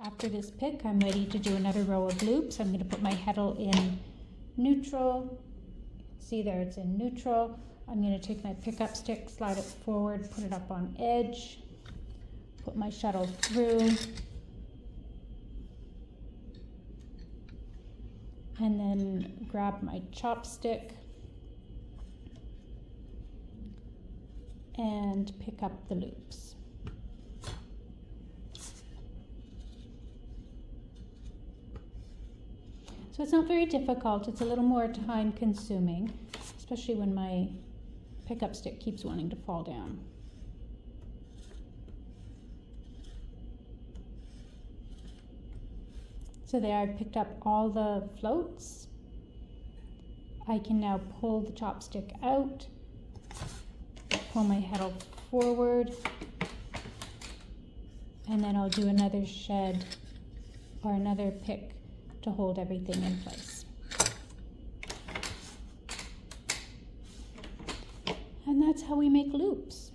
After this pick, I'm ready to do another row of loops. I'm going to put my Heddle in neutral. See there, it's in neutral. I'm going to take my pickup stick, slide it forward, put it up on edge, put my shuttle through, and then grab my chopstick and pick up the loops. So it's not very difficult, it's a little more time consuming, especially when my pickup stick keeps wanting to fall down. So there, I've picked up all the floats. I can now pull the chopstick out, pull my Heddle forward, and then I'll do another shed or another pick to hold everything in place. And that's how we make loops.